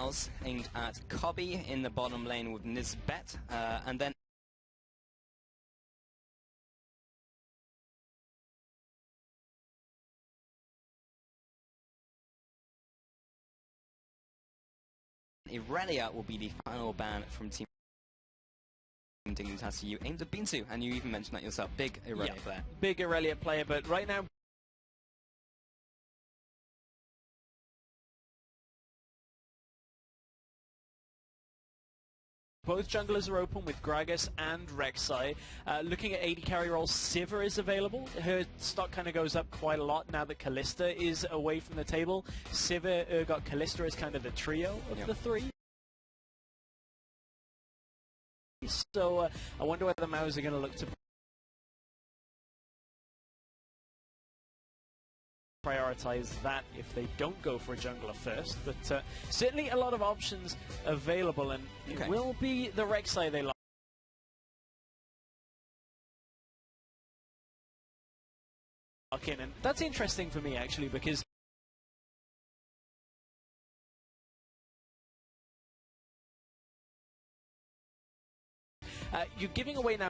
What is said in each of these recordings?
Miles aimed at Cobby in the bottom lane with Nisbet, and then Irelia will be the final ban from Team Dignitas. You aimed at Binsu, and you even mentioned that yourself. Big Irelia player. Big Irelia player, but right now both junglers are open with Gragas and Rek'Sai. Looking at AD carry roles, Sivir is available. Her stock kind of goes up quite a lot now that Kalista is away from the table. Sivir, Urgot, Kalista is kind of the trio of the three. So I wonder whether the MOUs are going to look to prioritize that if they don't go for a jungler first, but certainly a lot of options available, and it will be the Rek'Sai they lock in, and that's interesting for me actually, because you're giving away now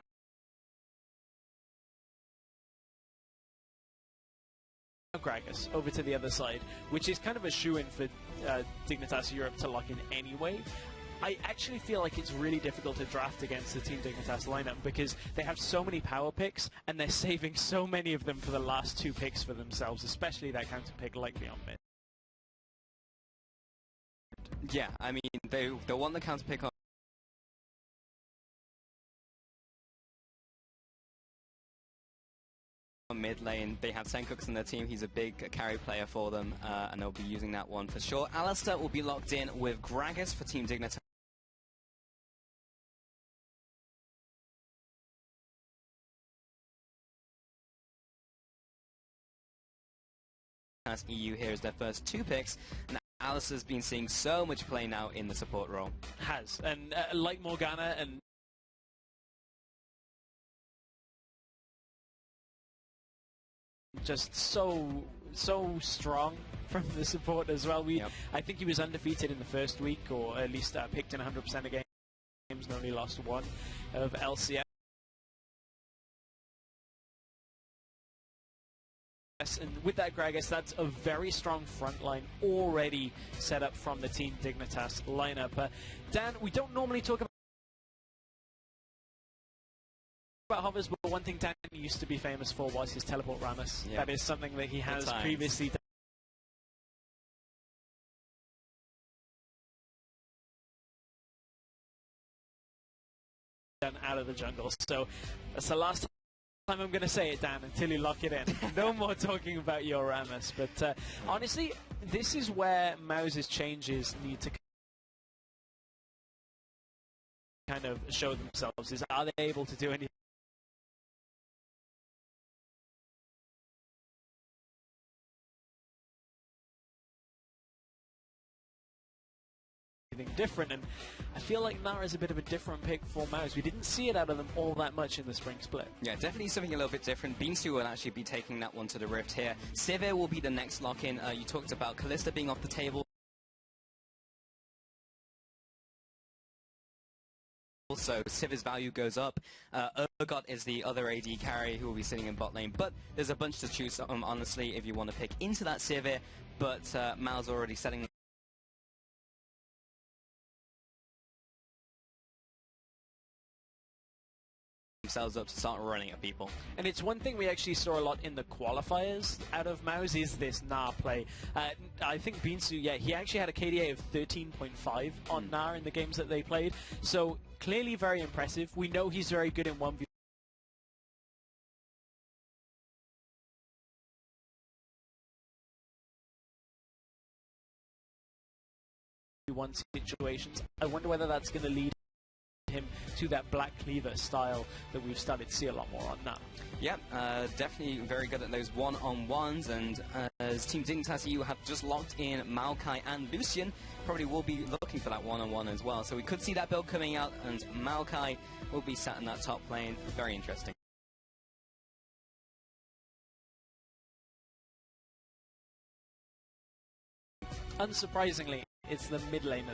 Gragas over to the other side, which is kind of a shoo-in for Dignitas Europe to lock in anyway. I actually feel like it's really difficult to draft against the Team Dignitas lineup because they have so many power picks and they're saving so many of them for the last two picks for themselves, especially that counter pick likely on mid. Yeah, I mean, they want the counter pick on mid lane. They have Senkooks in their team. He's a big carry player for them, and they'll be using that one for sure. Alistair will be locked in with Gragas for Team Dignitas. EU here is their first two picks, and Alistair's been seeing so much play now in the support role. Has, and like Morgana and just so strong from the support as well. I think he was undefeated in the first week, or at least picked in 100% of games and only lost one of LCS. And with that Gragas, that's a very strong front line already set up from the Team Dignitas lineup. Dan, we don't normally talk about hovers, but one thing Dan used to be famous for was his teleport Rammus. That is something that he has previously done out of the jungle. So that's the last time I'm going to say it, Dan, until you lock it in. No more talking about your Rammus. But honestly, this is where MOU's changes need to kind of show themselves. Is, are they able to do anything different? And I feel like Nara is a bit of a different pick for MOUs. We didn't see it out of them all that much in the spring split. Yeah, definitely something a little bit different. Binsu will actually be taking that one to the Rift here. Sivir will be the next lock-in. You talked about Kalista being off the table. Also, Sivir's value goes up. Urgot is the other AD carry who will be sitting in bot lane, but there's a bunch to choose from, honestly, if you want to pick into that Sivir, but MOU's already setting themselves up to start running at people. And it's one thing we actually saw a lot in the qualifiers out of MOUs is this Gnar play. I think Binsu, he actually had a KDA of 13.5 on Gnar in the games that they played, so clearly very impressive. We know he's very good in 1v1 situations. I wonder whether that's going to lead him to that Black Cleaver style that we've started to see a lot more on now. Yep, definitely very good at those one-on-ones, and as Team Dignitas EU have just locked in Maokai and Lucian, probably will be looking for that one-on-one as well. So we could see that build coming out, and Maokai will be sat in that top lane. Very interesting. Unsurprisingly, it's the mid lane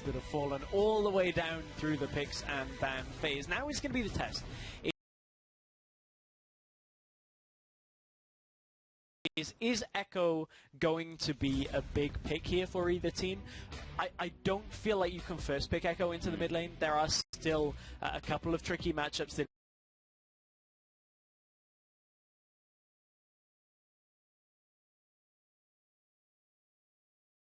that have fallen all the way down through the picks and ban phase. Now it's going to be the test. Is Echo going to be a big pick here for either team? I don't feel like you can first pick Echo into the mid lane. There are still a couple of tricky matchups that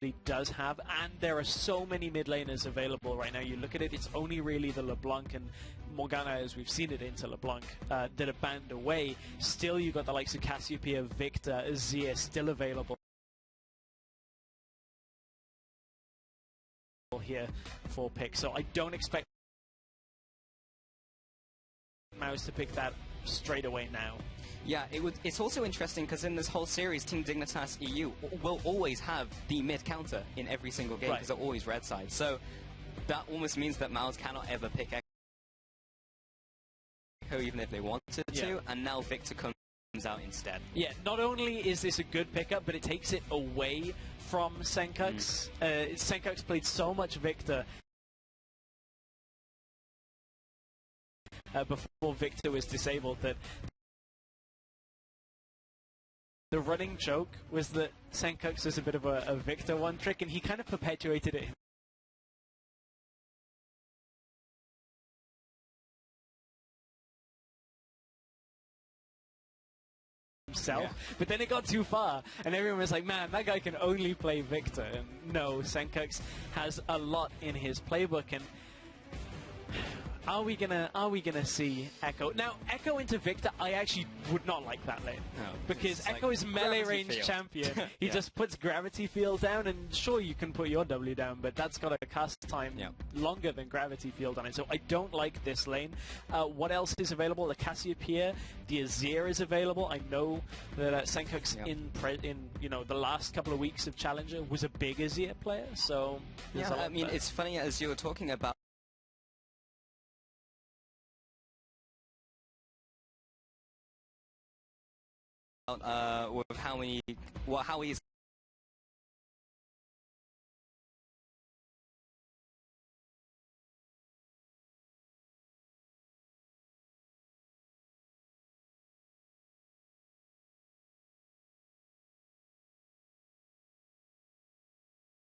he does have, and there are so many mid laners available right now. You look at it, it's only really the LeBlanc and Morgana, as we've seen it into LeBlanc, that are banned away. Still, you've got the likes of Cassiopeia, Victor, Azir still available here for pick. So I don't expect Mouse to pick that straight away now. Yeah, it's also interesting because in this whole series, Team Dignitas EU will always have the mid counter in every single game because they're always red side. So that almost means that Mouse cannot ever pick Echo even if they wanted to, and now Victor comes out instead. Yeah, not only is this a good pickup, but it takes it away from Senkux. Senkux played so much Victor before Victor was disabled that the running joke was that Senkux was a bit of a Victor one trick, and he kind of perpetuated it himself. Yeah. But then it got too far, and everyone was like, man, that guy can only play Victor. And no, Senkux has a lot in his playbook, and Are we gonna see Echo now? Echo into Victor, I actually would not like that lane because Echo is melee range champion. He just puts gravity field down, and sure you can put your W down, but that's got a cast time longer than gravity field on it. So I don't like this lane. What else is available? The Cassiopeia, the Azir is available. I know that Senkux in the last couple of weeks of Challenger was a big Azir player. So I mean, it's funny as you were talking about. With how he's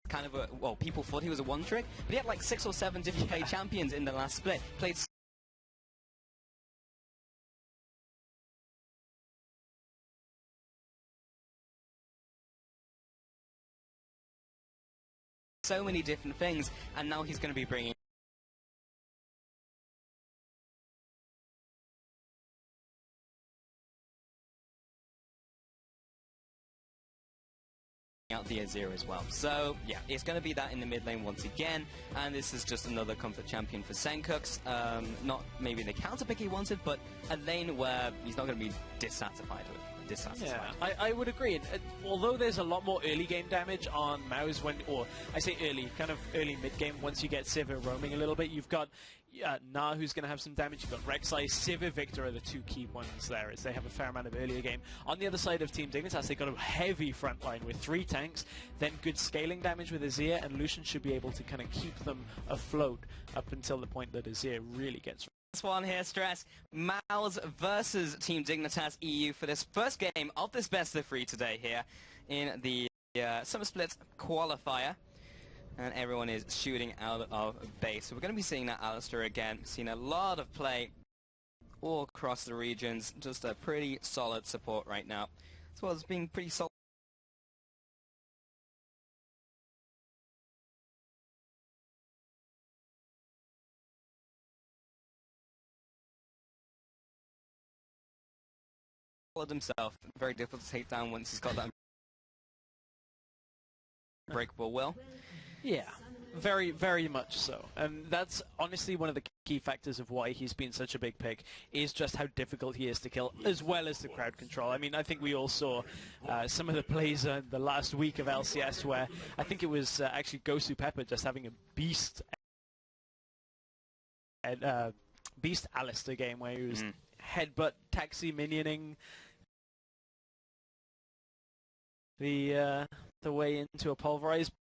kind of people thought he was a one trick, but he had like 6 or 7 different play champions in the last split. Played so many different things, and now he's going to be bringing out the Azir as well. So yeah, it's going to be that in the mid lane once again, and this is just another comfort champion for Senkux. Not maybe the counter pick he wanted, but a lane where he's not going to be dissatisfied with. Yeah, I would agree. And, although there's a lot more early game damage on Mouse or I say early, kind of early mid game, once you get Sivir roaming a little bit, you've got Na who's going to have some damage, you've got Rek'Sai, Sivir, Victor are the two key ones there, as they have a fair amount of earlier game. On the other side of Team Dignitas, they've got a heavy front line with 3 tanks, then good scaling damage with Azir, and Lucian should be able to kind of keep them afloat up until the point that Azir really gets. This one here, Stress. Mouse versus Team Dignitas EU for this first game of this best of 3 today here in the Summer Split Qualifier. And everyone is shooting out of base. So we're going to be seeing that Alistair again. Seen a lot of play all across the regions. Just a pretty solid support right now. As well as being pretty solid. Himself. Very difficult to take down once he's got that unbreakable will. Yeah, very, very much so. And that's honestly one of the key factors of why he's been such a big pick, is just how difficult he is to kill, as well as the crowd control. I mean, I think we all saw some of the plays the last week of LCS where I think it was actually Gosu Pepper just having a beast Alistair game where he was headbutt taxi minioning the way into a pulverized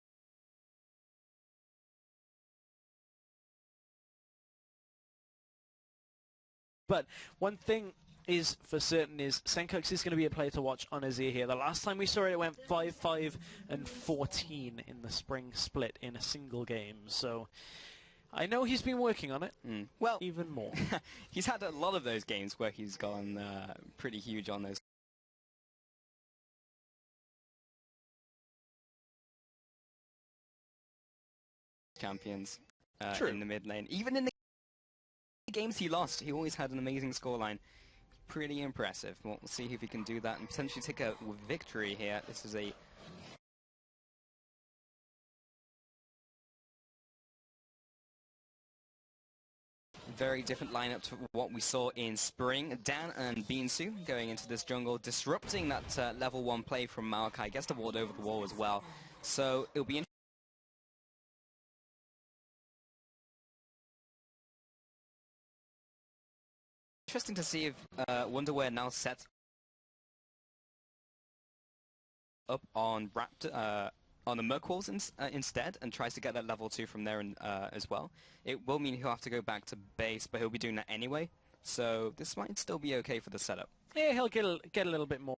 But one thing is for certain is Senkux is going to be a player to watch on Azir here. The last time we saw it, it went 5-5 and 14 in the spring split in a single game. So I know he's been working on it. Well, even more. He's had a lot of those games where he's gone pretty huge on those champions in the mid lane. Even in the games he lost, he always had an amazing scoreline. Pretty impressive. We'll see if he can do that and potentially take a victory here. This is a very different lineup to what we saw in spring. Dan and Beansu going into this jungle, disrupting that level 1 play from Maokai. Gets the ward over the wall as well. So it'll be interesting to see if Wonderwear now sets up on Raptor, on the Merc walls instead, and tries to get that level 2 from there as well. It will mean he'll have to go back to base, but he'll be doing that anyway. So this might still be okay for the setup. Yeah, he'll get a little bit more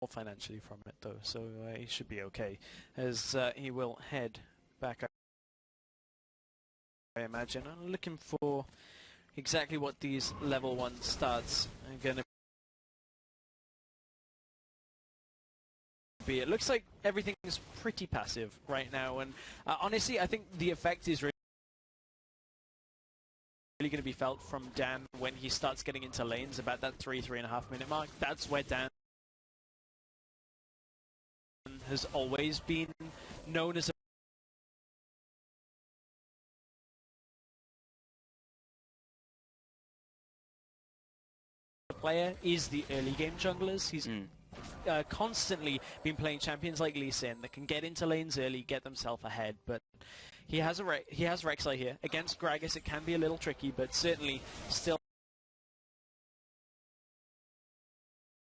financially from it though, so he should be okay, as he will head back up, I imagine. I'm looking for exactly what these level 1 stats are going to be. It looks like everything is pretty passive right now, and honestly I think the effect is really going to be felt from Dan when he starts getting into lanes about that 3.5 minute mark. That's where Dan has always been known as a player, is the early game junglers. He's constantly been playing champions like Lee Sin that can get into lanes early, get themselves ahead, but he has Rek'Sai here. Against Gragas it can be a little tricky, but certainly still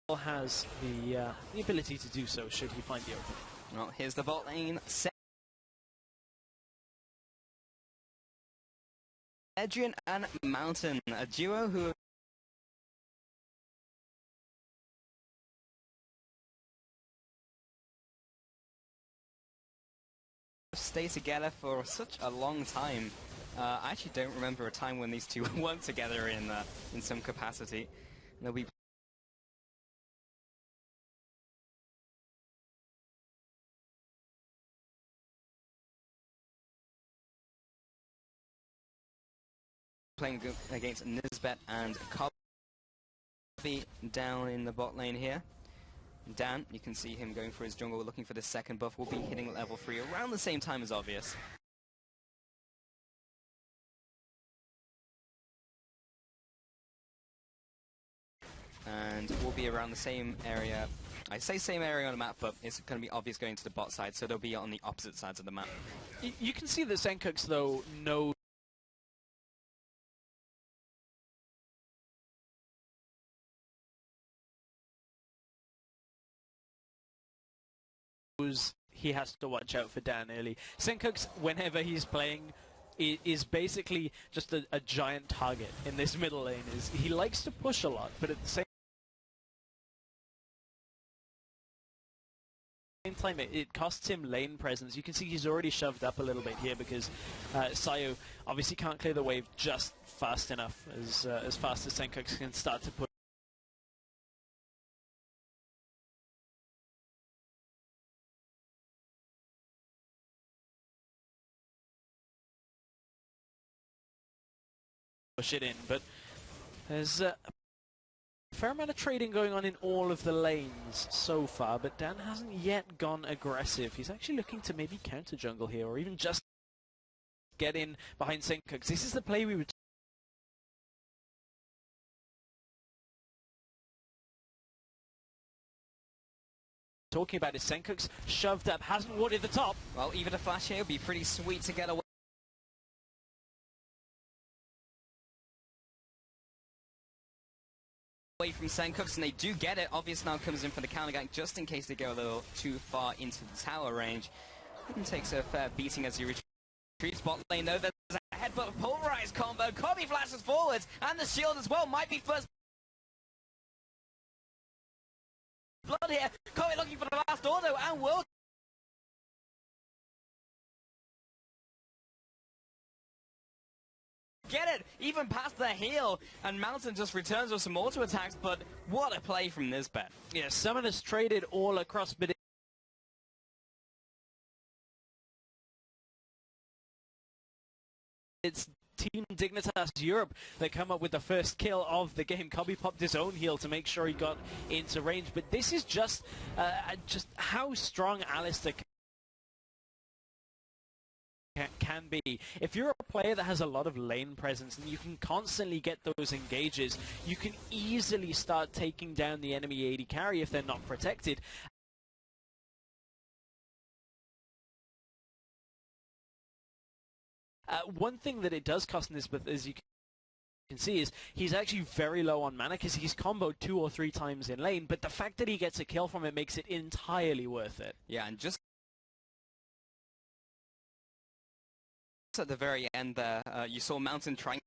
has the ability to do so should he find the opening. Well, here's the bot lane. Adrian and Mountain, a duo who stay together for such a long time. I actually don't remember a time when these two weren't together in some capacity. They'll be playing against Nisbet and Coffee down in the bot lane here. Dan, you can see him going for his jungle, looking for the second buff. Will be hitting level 3 around the same time as Obvious. And we'll be around the same area. I say same area on the map, but it's going to be Obvious going to the bot side, so they'll be on the opposite sides of the map. You can see that Senkux, though, knows he has to watch out for Dan early. Senkux, whenever he's playing, is basically just a giant target in this middle lane. He likes to push a lot, but at the same time it costs him lane presence. You can see he's already shoved up a little bit here because Sayo obviously can't clear the wave just fast enough, as fast as Senkux can start to push. It in, but there's a fair amount of trading going on in all of the lanes so far, but Dan hasn't yet gone aggressive. He's actually looking to maybe counter jungle here, or even just get in behind Senkux. This is the play we were talking about. Is Senkux shoved up, hasn't warded the top. Well, even a flash here would be pretty sweet to get away from Senkux, and they do get it. Obvious now comes in for the counter gank just in case they go a little too far into the tower range. And takes a fair beating as he retreats bot lane though. There's a head but pulverized combo. Kobe flashes forwards, and the shield as well might be first blood here. Kobe looking for the last auto, and will get it, even past the heel, and Mountain just returns with some auto attacks, but what a play from Nisbet. Yeah, Summoners traded all across, but it's Team Dignitas Europe that come up with the first kill of the game. Kobe popped his own heal to make sure he got into range, but this is just how strong Alistair can be. If you're a player that has a lot of lane presence and you can constantly get those engages, you can easily start taking down the enemy AD carry if they're not protected. One thing that it does cost Nisbet, as you can see, is he's actually very low on mana because he's comboed 2 or 3 times in lane, but the fact that he gets a kill from it makes it entirely worth it. Yeah, and just at the very end there, you saw Mountain trying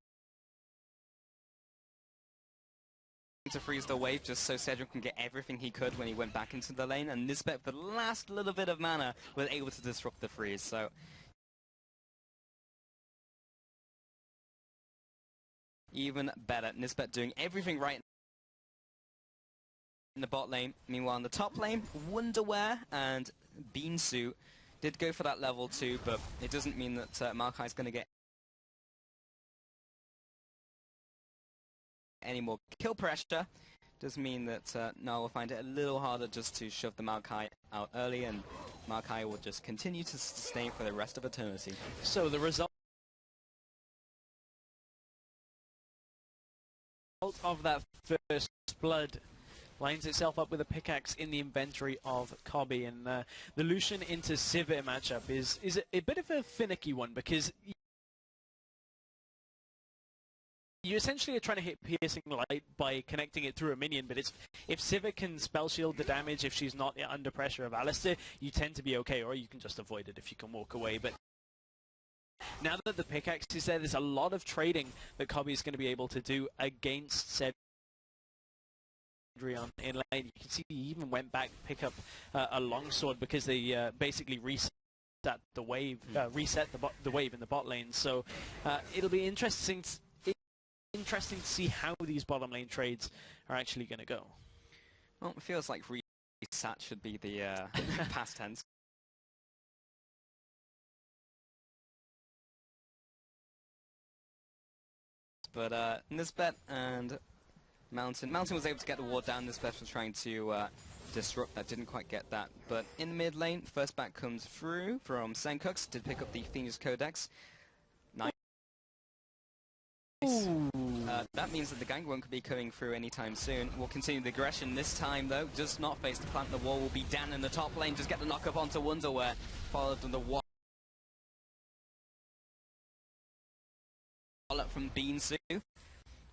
to freeze the wave just so Cedric can get everything he could when he went back into the lane, and Nisbet, the last little bit of mana, was able to disrupt the freeze. So even better, Nisbet doing everything right in the bot lane. Meanwhile, in the top lane, Wonderwear and Beansuit did go for that level 2, but it doesn't mean that Maokai's going to get any more kill pressure. Does mean that now we'll find it a little harder just to shove the Maokai out early, and Maokai will just continue to sustain for the rest of eternity. So the result of that first blood lines itself up with a pickaxe in the inventory of Kobe, and the Lucian into Sivir matchup is a bit of a finicky one, because you essentially are trying to hit piercing light by connecting it through a minion, but if Sivir can spell shield the damage if she's not under pressure of Alistair, you tend to be okay, or you can just avoid it if you can walk away. But now that the pickaxe is there, there's a lot of trading that Kobe is going to be able to do against Cedric in lane. You can see he even went back to pick up a longsword because they basically reset the wave, the wave in the bot lane. So it'll be interesting to see how these bottom lane trades are actually going to go. Well, it feels like reset should be the past tense. But Nisbet and Mountain was able to get the ward down. Nisbet was trying to disrupt that, didn't quite get that. But in mid lane, first back comes through from Senkux, did pick up the Phoenix Codex. Nice. That means that the gang won't be coming through anytime soon. We'll continue the aggression this time, though. Just not face to plant the wall. Will be Dan in the top lane. Just get the knock up onto Wonderwear, followed on the wall up from Beansu,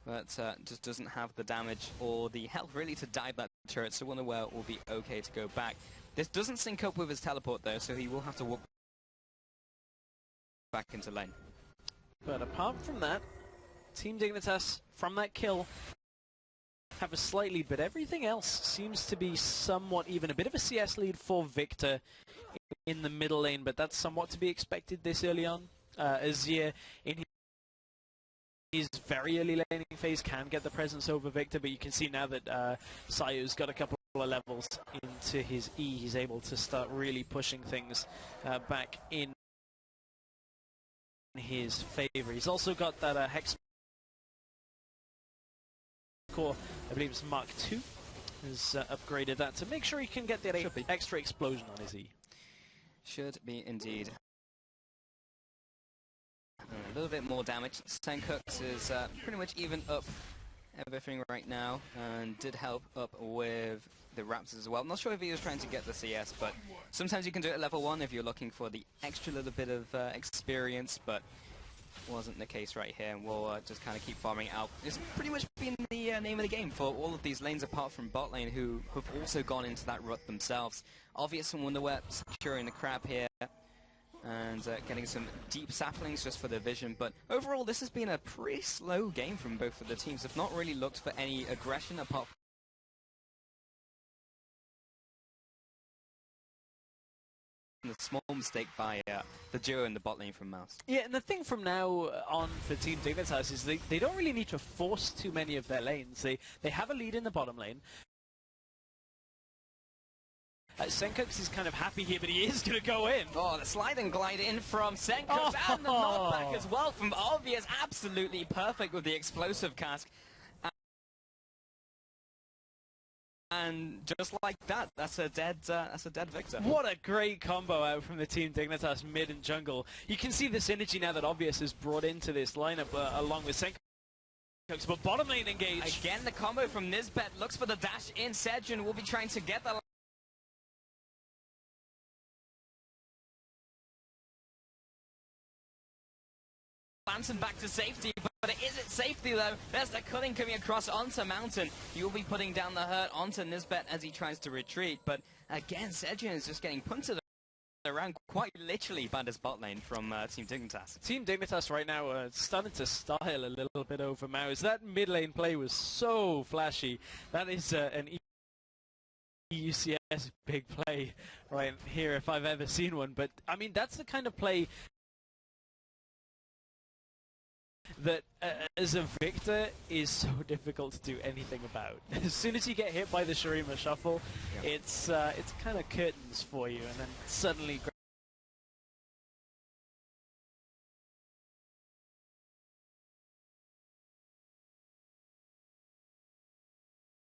but just doesn't have the damage or the health really to dive that turret, so Wonderwear will be okay to go back. This doesn't sync up with his teleport, though, so he will have to walk back into lane. But apart from that, Team Dignitas, from that kill, have a slight lead, but everything else seems to be somewhat even. A bit of a CS lead for Victor in the middle lane, but that's somewhat to be expected this early on. Azir, in his very early laning phase, can get the presence over Victor, but you can see now that Sayu's got a couple of levels into his E, he's able to start really pushing things back in his favor. He's also got that Hex core, I believe it's Mark II, has upgraded that to make sure he can get that extra explosion on his E. Should be indeed. A little bit more damage. Senkux is pretty much even up everything right now, and did help up with the Raptors as well. I'm not sure if he was trying to get the CS, but sometimes you can do it at level 1 if you're looking for the extra little bit of experience, but wasn't the case right here, and we'll just kind of keep farming out. It's pretty much been the name of the game for all of these lanes apart from bot lane, who have also gone into that rut themselves. Obvious and Wonderwear securing the crab here. and getting some deep saplings just for the vision. But overall, this has been a pretty slow game from both of the teams. Have not really looked for any aggression apart from the small mistake by the duo in the bot lane from Mouse. Yeah, and the thing from now on for Team Dignitas is they don't really need to force too many of their lanes. They have a lead in the bottom lane. Senkux is kind of happy here, but he is going to go in. Oh, the slide and glide in from Senkux, and the knockback as well from Obvious. Absolutely perfect with the explosive cask. And just like that, that's a dead Victor. What a great combo out from the Team Dignitas mid and jungle. You can see the synergy now that Obvious has brought into this lineup along with Senkux. But bottom lane engaged. Again, the combo from Nisbet looks for the dash in. Sejun will be trying to get the Lantern back to safety, but is it safety though? There's the cutting coming across onto Mountain. He will be putting down the hurt onto Nisbet as he tries to retreat, but again, Sejun is just getting punted around quite literally by this bot lane from Team Dignitas. Team Dignitas right now starting to style a little bit over Mouse. That mid lane play was so flashy. That is an EUCS big play right here if I've ever seen one, but I mean that's the kind of play that as a Victor is so difficult to do anything about. As soon as you get hit by the Shurima shuffle, it's kind of curtains for you, and then suddenly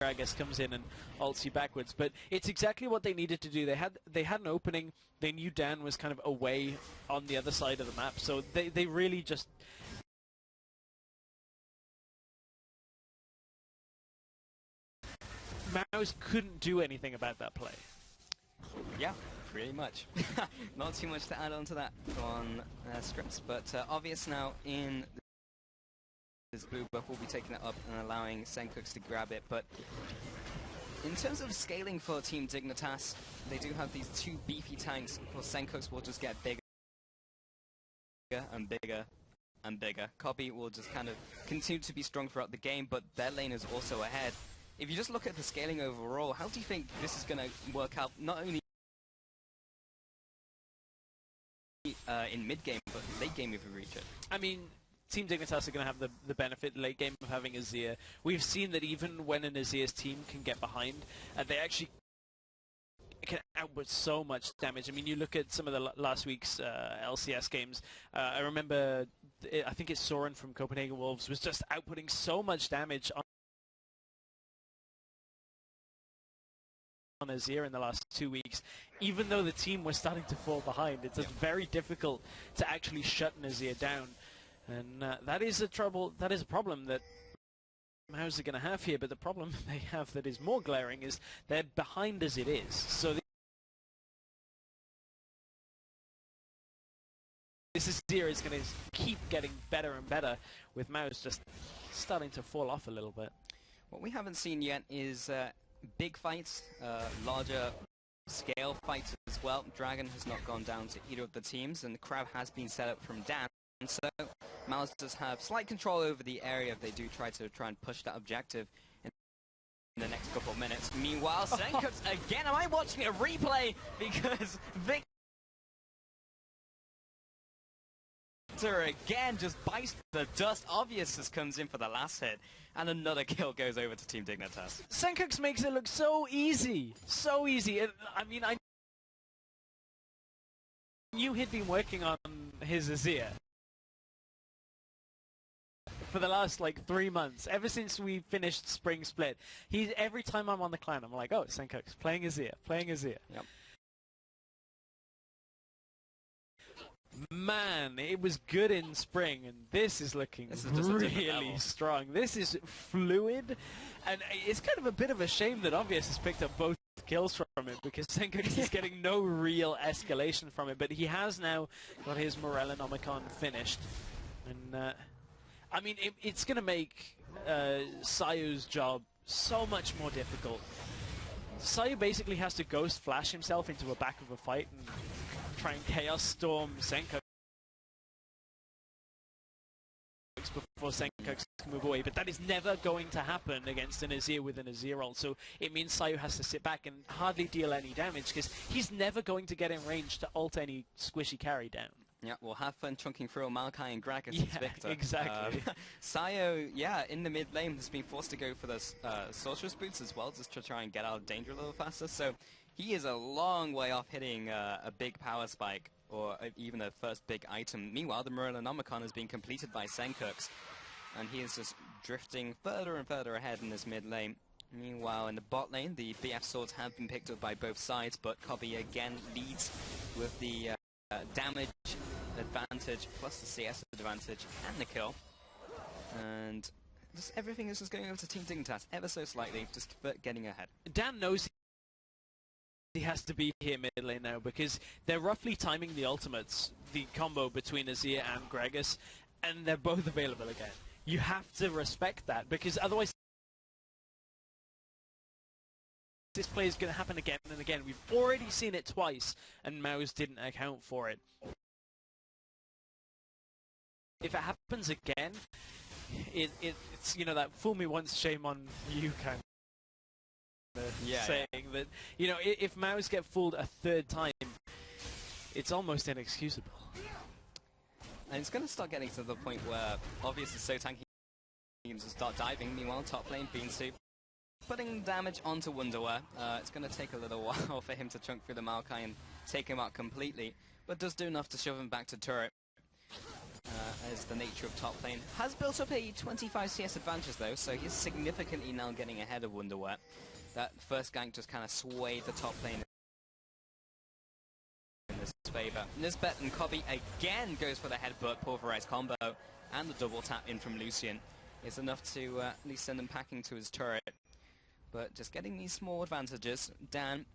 I guess comes in and ults you backwards. But it's exactly what they needed to do. They had an opening. They knew Dan was kind of away on the other side of the map, so they really just Mouse couldn't do anything about that play. Yeah, pretty much. Not too much to add on to that on Stress, but Obvious now in this blue buff will be taking it up and allowing Senkux to grab it. But in terms of scaling for Team Dignitas, they do have these two beefy tanks. Of course, Senkux will just get bigger and bigger and bigger. Copy will just kind of continue to be strong throughout the game, but their lane is also ahead. If you just look at the scaling overall, how do you think this is going to work out, not only in mid-game, but late-game if we reach it? I mean, Team Dignitas are going to have the benefit late-game of having Azir. We've seen that even when an Azir's team can get behind, they actually can output so much damage. I mean, you look at some of the last week's LCS games. I remember, I think it's Soren from Copenhagen Wolves was just outputting so much damage on Azir in the last 2 weeks, even though the team was starting to fall behind. It's very difficult to actually shut an Azir down, and that is a problem that Mouse are going to have here. But the problem they have that is more glaring is they're behind as it is. So this Azir is going to keep getting better and better, with Mouse just starting to fall off a little bit. What we haven't seen yet is big fights, larger scale fights as well. Dragon has not gone down to either of the teams, and the crab has been set up from Dan. So Mouse does have slight control over the area if they do try and push that objective in the next couple of minutes. Meanwhile, Senkux again, am I watching a replay? Because Victor again just bites the dust. Obvious just comes in for the last hit, and another kill goes over to Team Dignitas. Senkux makes it look so easy. So easy. I mean, I knew he'd been working on his Azir for the last, like, 3 months. Ever since we finished Spring Split, every time I'm on the clan, I'm like, oh, Senkux, playing Azir, playing Azir. Yep. Man, it was good in spring, and this is looking really strong. This is fluid, and it's kind of a bit of a shame that Obvious has picked up both kills from it, because Senkux is getting no real escalation from it, but he has now got his Morellonomicon finished. And, I mean, it's going to make Sayu's job so much more difficult. Sayu basically has to ghost flash himself into a back of a fight and try and Chaos Storm Senko before Senkox can move away, but that is never going to happen against an Azir with an Azir ult, so it means Sayu has to sit back and hardly deal any damage, because he's never going to get in range to ult any squishy carry down. Yeah, we'll have fun chunking through Maokai and Gragas as Victor. Exactly. Sayo, in the mid lane has been forced to go for the Sorceress Boots as well, just to try and get out of danger a little faster, so he is a long way off hitting a big power spike, or even a first big item. Meanwhile, the Morellonomicon has been completed by Senkox, and he is just drifting further and further ahead in this mid lane. Meanwhile, in the bot lane, the BF swords have been picked up by both sides, but Kobe again leads with the damage advantage, plus the CS advantage, and the kill. And just everything is just going over to Team Dignitas ever so slightly, just getting ahead. Dan knows he has to be here mid lane now, because they're roughly timing the ultimates, the combo between Azir and Gragas, and they're both available again. You have to respect that, because otherwise this play is going to happen again and again. We've already seen it twice, and Mouse didn't account for it. If it happens again, it's, you know, that fool me once, shame on you kind of saying that, you know, if Mouse get fooled a third time, it's almost inexcusable. And it's going to start getting to the point where, obviously, so tanky teams will start diving. Meanwhile, top lane, Beansu putting damage onto Wonderwear. It's going to take a little while for him to chunk through the Maokai and take him out completely, but does do enough to shove him back to turret. As the nature of top lane. Has built up a 25 CS advantage though, so he's significantly now getting ahead of Wonderwear. That first gank just kind of swayed the top lane in his favor. Nisbet and Kobe again goes for the headbutt pulverize combo, and the double tap in from Lucian is enough to at least send him packing to his turret. But just getting these small advantages. Dan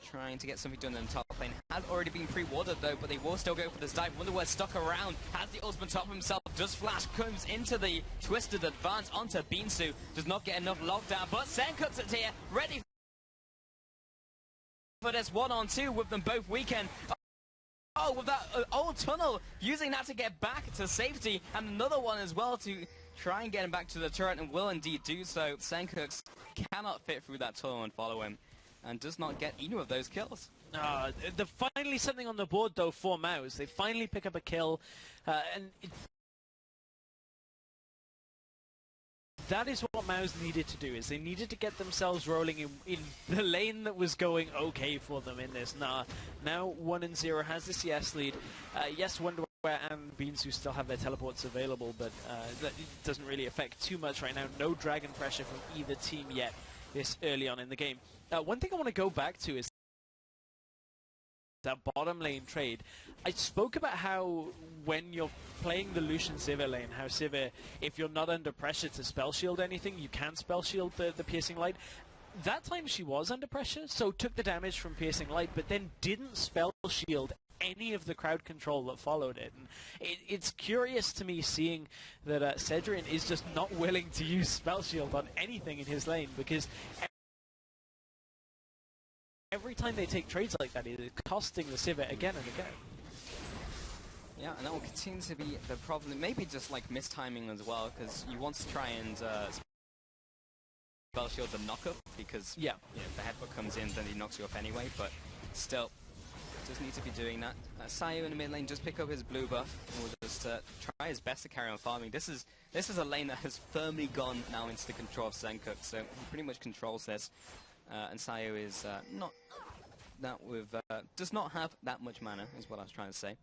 trying to get something done in the top lane. Has already been pre-warded though, but they will still go for this dive. Wonderwear stuck around, has the ultimate top himself, does flash, comes into the twisted advance onto Beansu, does not get enough lockdown, but Senkox it here, ready for this 1-on-2 with them both weekend. Oh, with that old tunnel, using that to get back to safety, and another one as well to try and get him back to the turret, and will indeed do so. Senkox cannot fit through that tunnel and follow him, and does not get either of those kills. Finally something on the board though for Mouse. They finally pick up a kill, and that is what Mouse needed to do, is they needed to get themselves rolling in the lane that was going okay for them in this. Now 1-0 has the CS lead. Yes, Wonderwear and Beansu still have their teleports available, but that doesn't really affect too much right now. No dragon pressure from either team yet this early on in the game. One thing I want to go back to is that bottom lane trade. I spoke about how when you're playing the Lucian Sivir lane, how Sivir, if you're not under pressure to spell shield anything, you can spell shield the piercing light. That time she was under pressure, so took the damage from piercing light, but then didn't spell shield any of the crowd control that followed it. And it's curious to me seeing that Cedric is just not willing to use spell shield on anything in his lane, because every time they take trades like that, it is costing the Sivir again and again. Yeah, and that will continue to be the problem. Maybe just like mistiming as well, because you want to try and spell shield the knockup, because if the headbutt comes in, then he knocks you up anyway, but still, does need to be doing that. Sayu in the mid lane just pick up his blue buff, and will just try his best to carry on farming. This is a lane that has firmly gone now into the control of Senkox, so he pretty much controls this. And Sayu is does not have that much mana, is what I was trying to say.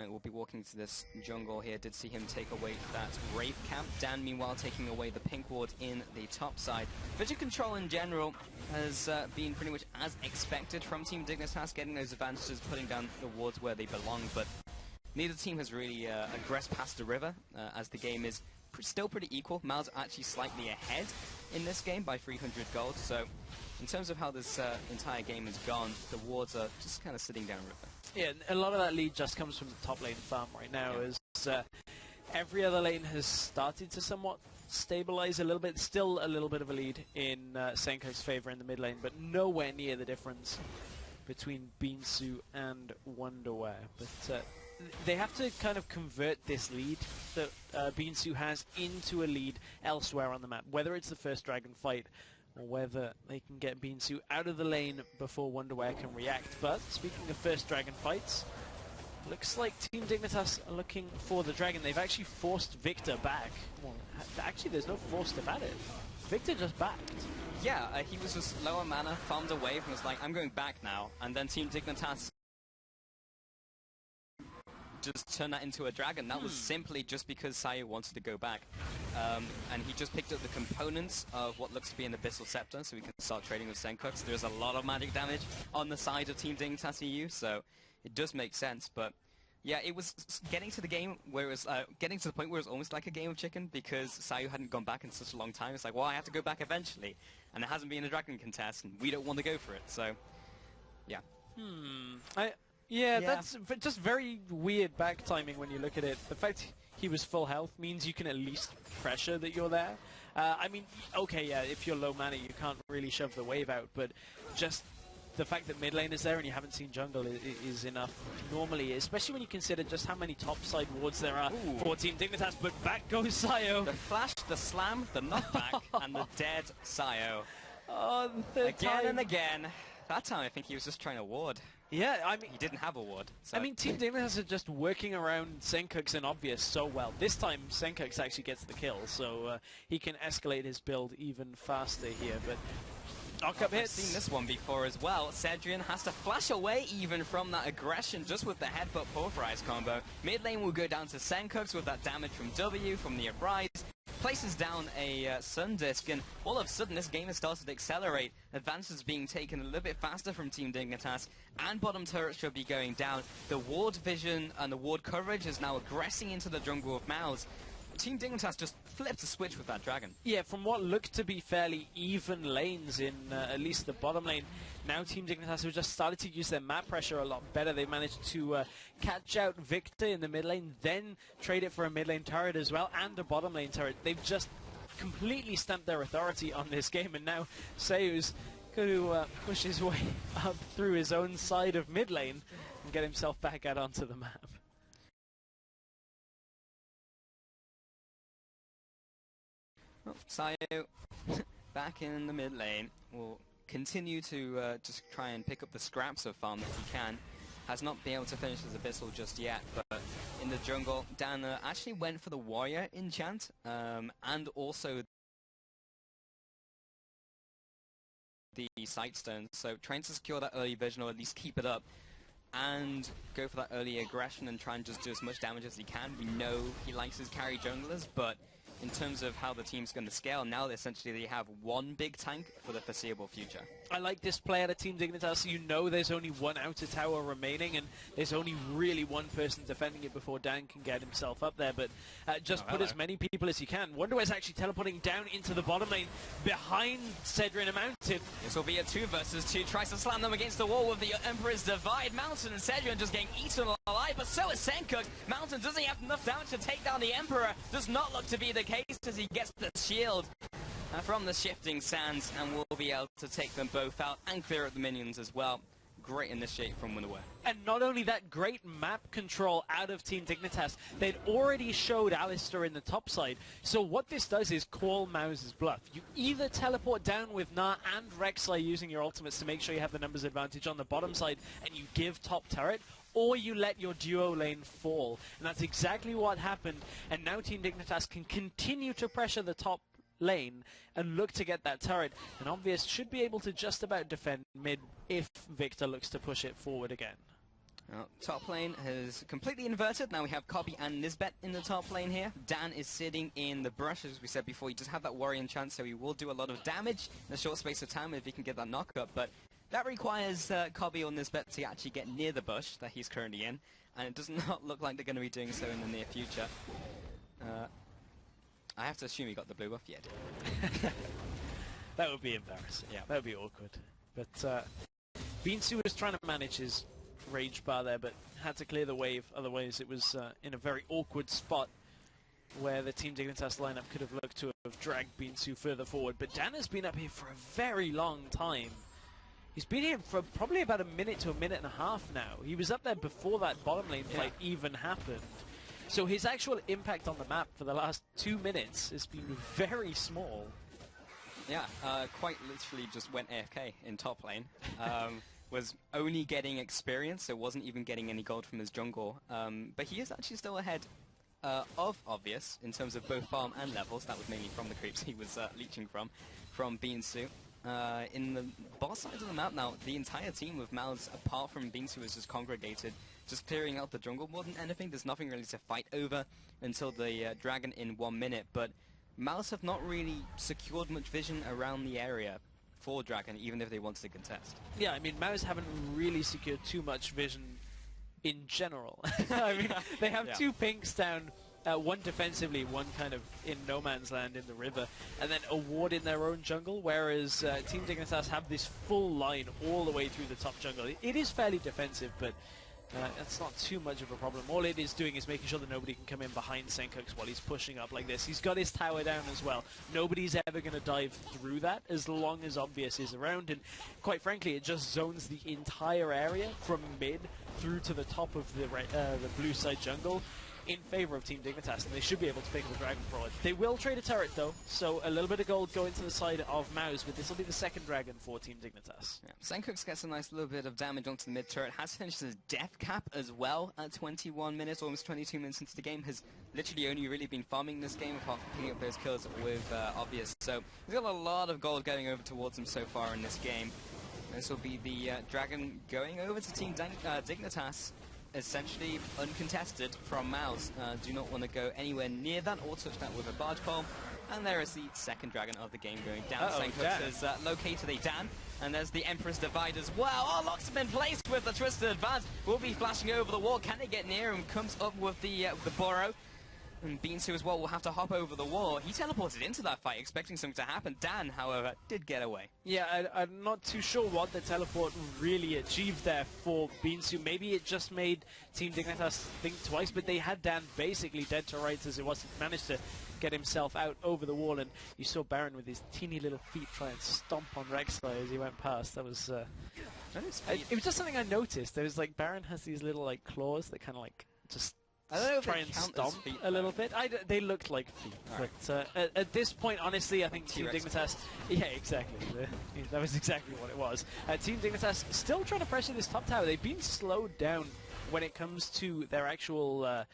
We'll be walking to this jungle here. Did see him take away that Wraith camp. Dan, meanwhile, taking away the pink ward in the top side. Vision control in general has been pretty much as expected from Team Dignitas, getting those advantages, putting down the wards where they belong, but neither team has really aggressed past the river, as the game is still pretty equal. Mal's actually slightly ahead in this game by 300 gold, so in terms of how this entire game has gone, the wards are just kind of sitting down river. Yeah, a lot of that lead just comes from the top lane farm right now, as every other lane has started to somewhat stabilize a little bit. Still a little bit of a lead in Senko's favor in the mid lane, but nowhere near the difference between Binsu and Wonderwear. But they have to kind of convert this lead that Binsu has into a lead elsewhere on the map, whether it's the first dragon fight or whether they can get Binsu out of the lane before Wonderwear can react. But speaking of first dragon fights, looks like Team Dignitas are looking for the dragon. They've actually forced Victor back. Well, actually, there's no forced about it. Victor just backed. Yeah, he was just lower mana, farmed away, and was like, I'm going back now. And then Team Dignitas just turned that into a dragon. That was simply just because Sayu wanted to go back. And he just picked up the components of what looks to be an Abyssal Scepter, so we can start trading with Senkux. There's a lot of magic damage on the side of Team Dignitas EU, so it does make sense. But yeah, it was getting to the game where it was getting to the point where it was almost like a game of chicken, because Sayu hadn't gone back in such a long time. It's like, well, I have to go back eventually, and it hasn't been a dragon contest, and we don't want to go for it. So yeah. Yeah, that's just very weird back timing when you look at it. The fact he was full health means you can at least pressure that you're there. I mean, okay, yeah, if you're low mana, you can't really shove the wave out, but just the fact that mid lane is there and you haven't seen jungle is enough normally, especially when you consider just how many topside wards there are for Team Dignitas. But back goes Sayo. The flash, the slam, the knockback, and the dead Sayo. Oh, the third time. Again and again. That time I think he was just trying to ward. Yeah, I mean, he didn't have a ward. So. I mean, Team Dignitas are just working around Senkux and Obvious so well. This time, Senkux actually gets the kill, so he can escalate his build even faster here. But knock-up hits. I've seen this one before as well. Cedrian has to flash away even from that aggression just with the headbutt pulverize combo. Mid lane will go down to Senkux with that damage from W, from the Uprise. Places down a Sun Disc, and all of a sudden this game has started to accelerate. Advances being taken a little bit faster from Team Dignitas, and bottom turret should be going down. The ward vision and the ward coverage is now aggressing into the jungle of Mouse. Team Dignitas just flipped a switch with that dragon. Yeah, from what looked to be fairly even lanes in at least the bottom lane, now Team Dignitas have just started to use their map pressure a lot better. They managed to catch out Victor in the mid lane, then trade it for a mid lane turret as well, and a bottom lane turret. They've just completely stamped their authority on this game, and now Sayu's going to push his way up through his own side of mid lane and get himself back out onto the map. Well, Sayu back in the mid lane will continue to just try and pick up the scraps of farm that he can. Has not been able to finish his Abyssal just yet, but in the jungle, Dan actually went for the Warrior enchant, and also the Sightstone, so trying to secure that early vision, or at least keep it up, and go for that early aggression and try and just do as much damage as he can. We know he likes his carry junglers, but in terms of how the team's going to scale, now essentially they have one big tank for the foreseeable future. I like this play out of Team Dignitas. You know there's only one outer tower remaining, and there's only really one person defending it before Dan can get himself up there, but just put as many people as you can. Wonderwear's actually teleporting down into the bottom lane behind Cedric and Mountain. This will be a 2 versus 2. Tries to slam them against the wall with the Emperor's Divide. Mountain and Cedric just getting eaten alive, but so is Senkux. Mountain doesn't have enough damage to take down the Emperor. Does not look to be the case as he gets the shield from the shifting sands, and will be able to take them both out and clear up the minions as well. Great initiate from Wonderwear. And not only that, great map control out of Team Dignitas. They'd already showed Alistair in the top side, so what this does is call Mouse's bluff. You either teleport down with Na and Rek'Sai using your ultimates to make sure you have the numbers advantage on the bottom side, and you give top turret, or you let your duo lane fall. And that's exactly what happened, and now Team Dignitas can continue to pressure the top lane and look to get that turret, and Obvious should be able to just about defend mid if Victor looks to push it forward again. Well, top lane has completely inverted. Now we have Cobby and Nisbet in the top lane here. Dan is sitting in the brush, as we said before. He does have that Warrior enchant, so he will do a lot of damage in a short space of time if he can get that knock-up, but that requires Cobby or Nisbet to actually get near the bush that he's currently in, and it does not look like they're going to be doing so in the near future. I have to assume he got the blue buff yet. That would be embarrassing. Yeah, that would be awkward. But Binsu was trying to manage his rage bar there, but had to clear the wave. Otherwise, it was in a very awkward spot where the Team Dignitas lineup could have looked to have dragged Binsu further forward. But Dan has been up here for a very long time. He's been here for probably about a minute to a minute and a half now. He was up there before that bottom lane fight even happened. So his actual impact on the map for the last 2 minutes has been very small. Yeah, quite literally just went AFK in top lane. Was only getting experience, so wasn't even getting any gold from his jungle. But he is actually still ahead of Obvious in terms of both farm and levels. That was mainly from the creeps he was leeching from Beansu. In the boss side of the map now, the entire team of Mouths, apart from Beansu, is just congregated, just clearing out the jungle more than anything. There's nothing really to fight over until the dragon in 1 minute, but Mouths have not really secured much vision around the area for dragon, even if they wanted to contest. Yeah, I mean, Mouths haven't really secured too much vision in general. I mean, they have 2 pinks down, one defensively, one kind of in no man's land in the river, and then a ward in their own jungle, whereas Team Dignitas have this full line all the way through the top jungle. It is fairly defensive, but that's not too much of a problem. All it is doing is making sure that nobody can come in behind Senkux while he's pushing up like this. He's got his tower down as well. Nobody's ever going to dive through that as long as Obvious is around, and quite frankly, it just zones the entire area from mid through to the top of the blue side jungle in favor of Team Dignitas, and they should be able to pick up the dragon forward. They will trade a turret though, so a little bit of gold going to the side of Mouse, but this will be the second dragon for Team Dignitas. Yeah. Senkux gets a nice little bit of damage onto the mid turret, has finished his death cap as well at 21 minutes, almost 22 minutes into the game, has literally only really been farming this game apart from picking up those kills with Obvious, so he's got a lot of gold going over towards him so far in this game. This will be the dragon going over to Team Dignitas, essentially uncontested from Mouse. Do not want to go anywhere near that or touch that with a barge pole. And there is the second dragon of the game going down. Senkux has located a Dan, and there's the Empress Divide as well. Oh, locks him in place with the Twisted Advance. Will be flashing over the wall. Can he get near him? Comes up with the burrow. And Beansu as well will have to hop over the wall. He teleported into that fight expecting something to happen. Dan, however, did get away. Yeah, I'm not too sure what the teleport really achieved there for Beansu. Maybe it just made Team Dignitas think twice, but they had Dan basically dead to rights as it was. He managed to get himself out over the wall, and you saw Baron with his teeny little feet try and stomp on Rexfly as he went past. That was... it was just something I noticed. There was like, Baron has these little like claws that kind of like just... I don't know if try and stomp feet, a little bit. They looked like feet. Right. But at this point, honestly, I think Team Dignitas... Yeah, exactly. That was exactly what it was. Team Dignitas still trying to pressure this top tower. They've been slowed down when it comes to their actual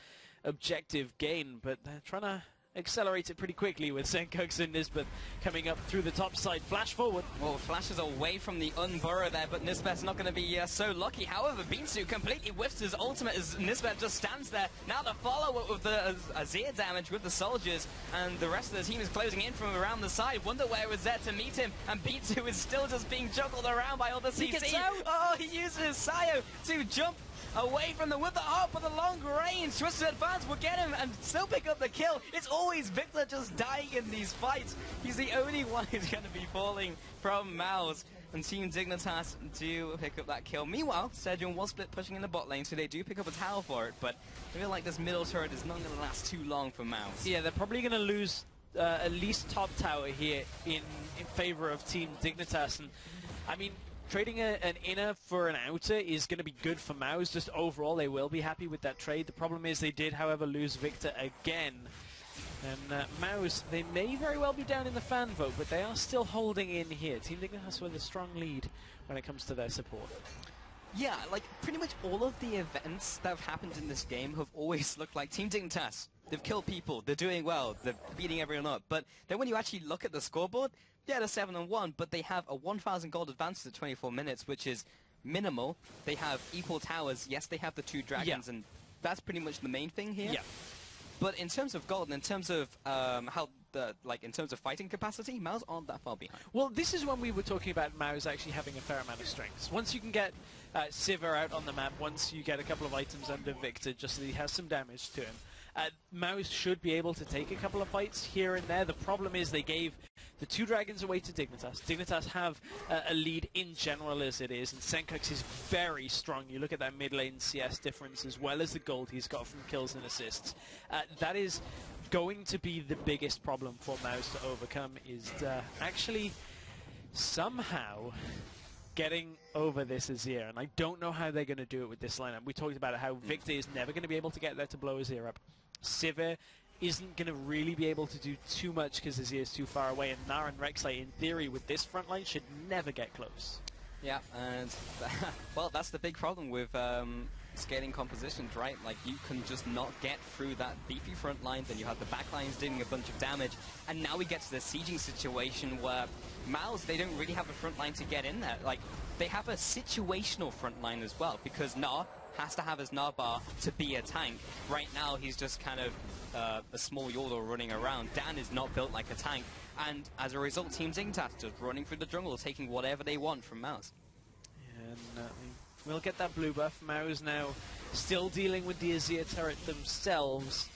objective gain, but they're trying to accelerate it pretty quickly with Senkux and Nisbet coming up through the top side. Flash forward. Well, flashes away from the unburrow there, but Nisbet's not going to be so lucky. However, Beansu completely whiffs his ultimate as Nisbet just stands there. Now the follow-up with the Azir damage with the soldiers, and the rest of the team is closing in from around the side. Wonderware was there to meet him, and Beansu is still just being juggled around by all the CC. He gets out. Oh, he uses Sayo to jump away from them with the hop with a long range. Twisted Advance will get him and still pick up the kill. It's always Victor just dying in these fights. He's the only one who's going to be falling from Mouse. And Team Dignitas do pick up that kill. Meanwhile, Sejong was split pushing in the bot lane, so they do pick up a tower for it. But I feel like this middle turret is not going to last too long for Mouse. Yeah, they're probably going to lose at least top tower here in favor of Team Dignitas. And I mean, trading an inner for an outer is going to be good for Mouse. Just overall, they will be happy with that trade. The problem is they did, however, lose Victor again. And Mouse, they may very well be down in the fan vote, but they are still holding in here. Team Dignitas with a strong lead when it comes to their support. Yeah, like, pretty much all of the events that have happened in this game have always looked like Team Dignitas. They've killed people, they're doing well, they're beating everyone up. But then when you actually look at the scoreboard, yeah, they're 7-1, but they have a 1,000 gold advantage at 24 minutes, which is minimal. They have equal towers. Yes, they have the 2 dragons, and that's pretty much the main thing here. Yeah. But in terms of gold, and in terms of in terms of fighting capacity, Mao's aren't that far behind. Well, this is when we were talking about Mao's actually having a fair amount of strengths. Once you can get Sivir out on the map, once you get a couple of items under Victor, just so he has some damage to him, Mouse should be able to take a couple of fights here and there. The problem is they gave the 2 dragons away to Dignitas. Dignitas have a lead in general as it is, and Senkux is very strong. You look at that mid lane CS difference as well as the gold he's got from kills and assists. That is going to be the biggest problem for Mouse to overcome, is actually somehow getting over this Azir, and I don't know how they're going to do it with this lineup. We talked about how Victor is never going to be able to get there to blow Azir up. Sivir isn't going to really be able to do too much because Azir is too far away, and Gnar and Rek'Sai, in theory, with this front line, should never get close. Yeah, and well, that's the big problem with scaling compositions, right? Like, you can just not get through that beefy front line, then you have the back lines doing a bunch of damage, and now we get to the sieging situation where MOUs, they don't really have a front line to get in there. Like, they have a situational front line as well, because Gnar has to have his Gnar bar to be a tank. Right now, he's just kind of a small Yordle running around. Dan is not built like a tank, and as a result, Team Dignitas just running through the jungle, taking whatever they want from MOUs. And we'll get that blue buff. MOUs now still dealing with the Azir turret themselves.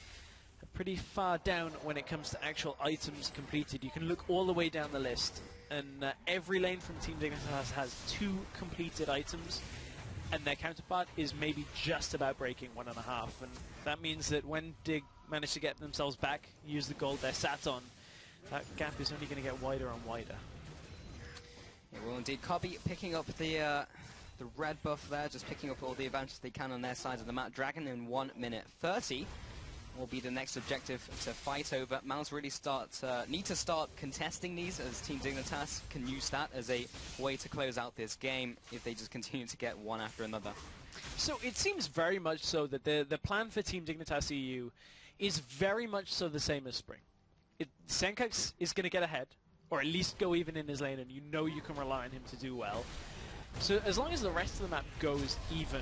Pretty far down when it comes to actual items completed. You can look all the way down the list, and every lane from Team Dignitas has 2 completed items, and their counterpart is maybe just about breaking 1.5. And that means that when Dig manage to get themselves back, use the gold they're sat on, that gap is only going to get wider and wider. Yeah, well, indeed, Cobby picking up the red buff there, just picking up all the advantage they can on their side of the map. Dragon in 1 minute 30 will be the next objective to fight over. MOUs really need to start contesting these, as Team Dignitas can use that as a way to close out this game if they just continue to get one after another. So it seems very much so that the plan for Team Dignitas EU is very much so the same as Spring. Senkux is going to get ahead, or at least go even in his lane, and you know you can rely on him to do well. So as long as the rest of the map goes even,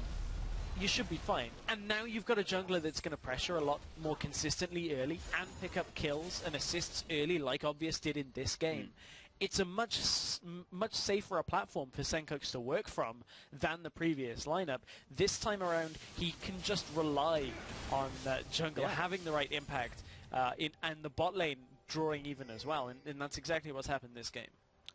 you should be fine. And now you've got a jungler that's going to pressure a lot more consistently early and pick up kills and assists early, like Obvious did in this game. It's a much safer a platform for Senkux to work from than the previous lineup. This time around, he can just rely on jungle having the right impact and the bot lane drawing even as well, and that's exactly what's happened this game.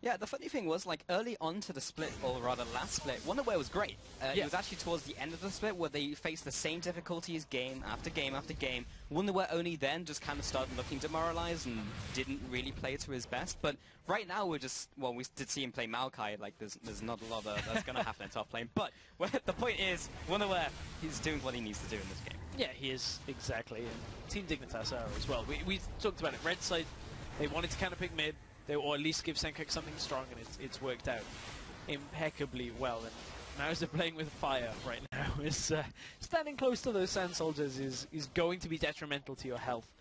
Yeah, the funny thing was, like, early on to the split, or rather last split, Wonderwear was great. It was actually towards the end of the split where they faced the same difficulties game after game after game. Wonderwear only then just kind of started looking demoralized and didn't really play to his best. But right now we're just, well, we did see him play Maokai, like there's not a lot that's going to happen in top lane. But the point is, Wonderwear, he's doing what he needs to do in this game. Yeah, he is, exactly. And Team Dignitas are as well. We talked about it. Red side, they wanted to kind of pick mid, or at least give Senkux something strong, and it's worked out impeccably well. And MOUs are playing with fire right now. Standing close to those Sand Soldiers is going to be detrimental to your health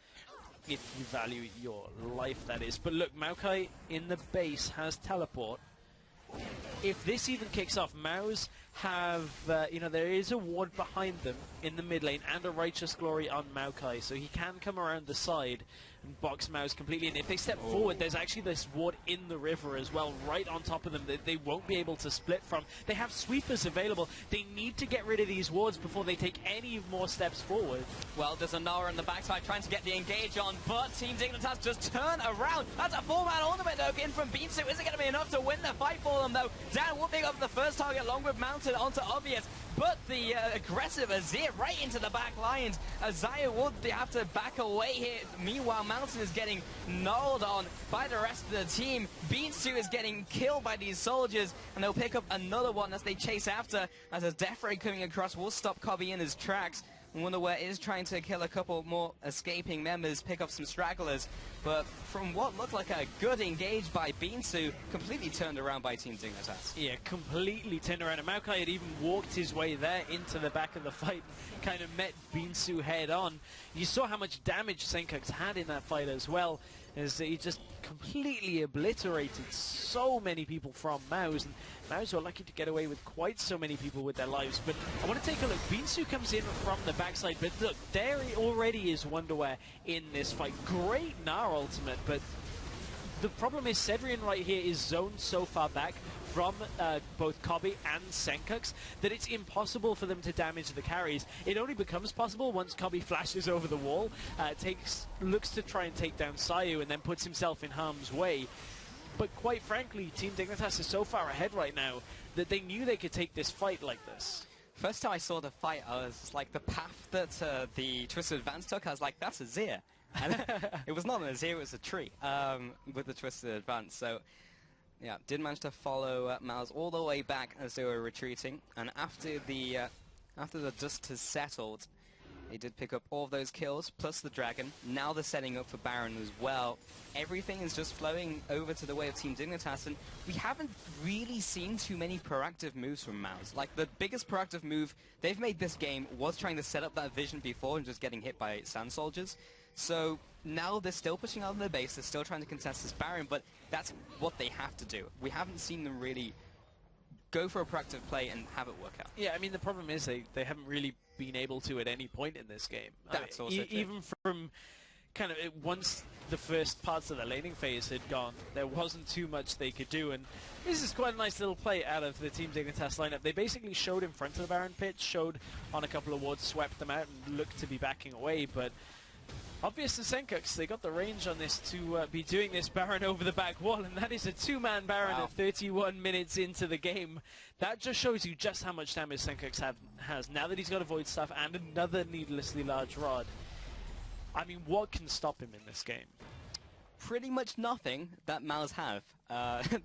if you value your life, that is. But look, Maokai in the base has teleport. If this even kicks off, MOUs have, there is a ward behind them in the mid lane and a Righteous Glory on Maokai, so he can come around the side and box MOUs completely. And if they step forward, there's actually this ward in the river as well, right on top of them, that they won't be able to split from. They have sweepers available. They need to get rid of these wards before they take any more steps forward. Well, there's a Gnar on the backside trying to get the engage on, but Team Dignitas just turn around. That's a 4-man ornament, though, in from BO3. Is it going to be enough to win the fight for them, though? Dan will pick up the first target, along with Mounted onto Obvious. But the aggressive Azir right into the back lines. Azir would have to back away here. Meanwhile, Mountain is getting gnawed on by the rest of the team. Beansu is getting killed by these soldiers, and they'll pick up another one as they chase after. As a Death Ray coming across will stop Cobby in his tracks. Wonderware is trying to kill a couple more escaping members, pick up some stragglers, but from what looked like a good engage by Beansu, completely turned around by Team Dignitas. Yeah, completely turned around, and Maokai had even walked his way there into the back of the fight, kind of met Beansu head on. You saw how much damage Senkux had in that fight as well, as he just completely obliterated so many people from MOUs, and MOUs were lucky to get away with quite so many people with their lives. But I want to take a look. Beansu comes in from the backside, but look, there already is Wonderware in this fight. Great Gnar ultimate, but the problem is Cedrian right here is zoned so far back from both Cobby and Senkux that it's impossible for them to damage the carries. It only becomes possible once Cobby flashes over the wall, looks to try and take down Sayu, and then puts himself in harm's way. But quite frankly, Team Dignitas is so far ahead right now that they knew they could take this fight like this. First time I saw the fight, I was like, the path that the Twisted Advance took, I was like, that's Azir. And it was not an Azir, it was a tree with the Twisted Advance. So Yeah, did manage to follow MOUs all the way back as they were retreating, and after the dust has settled, they did pick up all of those kills, plus the Dragon. Now they're setting up for Baron as well. Everything is just flowing over to the way of Team Dignitas, and we haven't really seen too many proactive moves from MOUs. Like, the biggest proactive move they've made this game was trying to set up that vision before and just getting hit by Sand Soldiers. So now they're still pushing out of their base, they're still trying to contest this Baron, but that's what they have to do. We haven't seen them really go for a proactive play and have it work out. Yeah, I mean, the problem is they haven't really been able to at any point in this game. That's also true. Even from kind of once the first parts of the laning phase had gone, there wasn't too much they could do, and this is quite a nice little play out of the Team Dignitas lineup. They basically showed in front of the Baron pit, showed on a couple of wards, swept them out, and looked to be backing away, but obvious to Senkux, they got the range on this to be doing this Baron over the back wall, and that is a two-man Baron at 31 minutes into the game. That just shows you just how much damage Senkux has. Now that he's got a Void Staff and another needlessly large rod, I mean, what can stop him in this game? Pretty much nothing that MOUs have.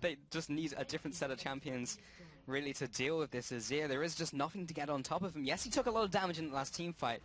They just need a different set of champions really to deal with this Azir. There is just nothing to get on top of him. Yes, he took a lot of damage in the last team fight,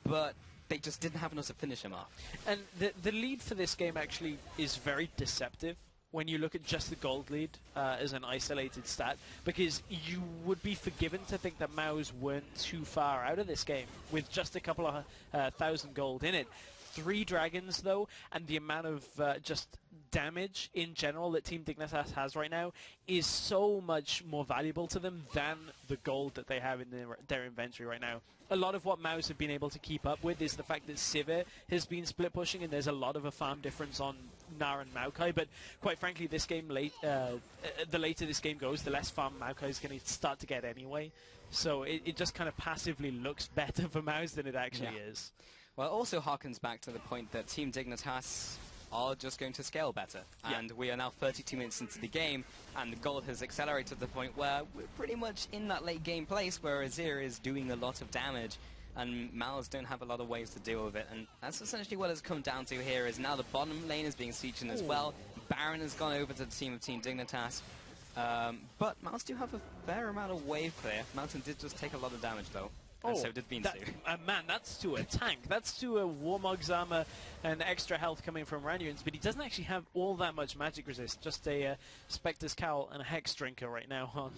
but they just didn't have enough to finish him off. And the lead for this game actually is very deceptive when you look at just the gold lead as an isolated stat, because you would be forgiven to think that MOUs weren't too far out of this game with just a couple of 1,000 gold in it. 3 dragons, though, and the amount of just damage in general that Team Dignitas has right now is so much more valuable to them than the gold that they have in their inventory right now. A lot of what MOUs have been able to keep up with is the fact that Sivir has been split pushing, and there's a lot of a farm difference on Gnar and Maokai, but quite frankly, this game the later this game goes, the less farm Maokai is going to start to get anyway. So it just kind of passively looks better for MOUs than it actually is. Well, it also harkens back to the point that Team Dignitas are just going to scale better. And we are now 32 minutes into the game, and the gold has accelerated to the point where we're pretty much in that late game place where Azir is doing a lot of damage, and MOUs don't have a lot of ways to deal with it. And that's essentially what it's come down to here, is now the bottom lane is being sieged in as well. Baron has gone over to the team of Team Dignitas. But MOUs do have a fair amount of wave clear. Mountain did just take a lot of damage, though. And so did Binsu. Man, that's to a tank. That's to a Warmog's armor and extra health coming from Ranyuans, but he doesn't actually have all that much magic resist. Just a Spectre's Cowl and a Hex Drinker right now on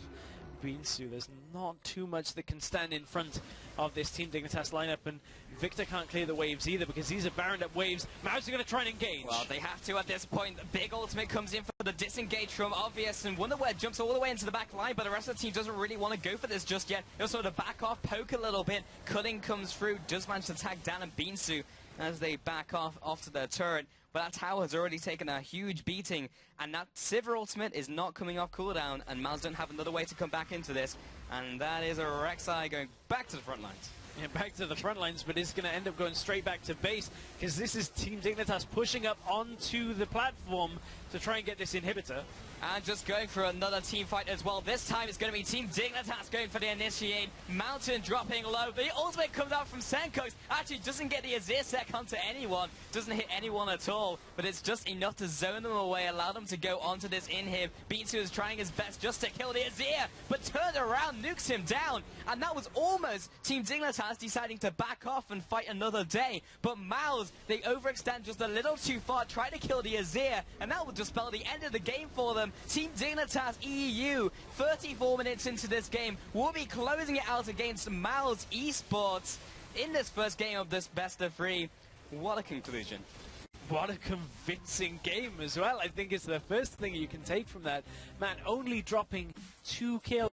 Binsu. There's not too much that can stand in front of this Team Dignitas lineup, and Victor can't clear the waves either because he's a Baron up waves. MOUs are going to try and engage. Well, they have to at this point. The big ultimate comes in for the disengage from Obvious, and Wonderware jumps all the way into the back line, but the rest of the team doesn't really want to go for this just yet. They'll sort of back off, poke a little bit. Culling comes through, does manage to tag down and Binsu as they back off to their turret. But that tower has already taken a huge beating, and that Sivir ultimate is not coming off cooldown, and MOUs don't have another way to come back into this, and that is a Rek'Sai going back to the front lines. Yeah, back to the front lines, but it's going to end up going straight back to base, because this is Team Dignitas pushing up onto the platform to try and get this inhibitor. And just going for another team fight as well. This time it's going to be Team Dignitas going for the initiate. Mountain dropping low. The ultimate comes out from Senkux. Actually doesn't get the Azir sec onto anyone. Doesn't hit anyone at all. But it's just enough to zone them away. Allow them to go onto this inhib. Binsu is trying his best just to kill the Azir. But turned around, nukes him down. And that was almost Team Dignitas deciding to back off and fight another day. But MOUs, they overextend just a little too far. Try to kill the Azir. And that will just spell the end of the game for them. Team Dignitas EU, 34 minutes into this game, will be closing it out against MOUs Esports in this first game of this best of 3. What a conclusion. What a convincing game as well. I think it's the first thing you can take from that. Man, only dropping 2 kills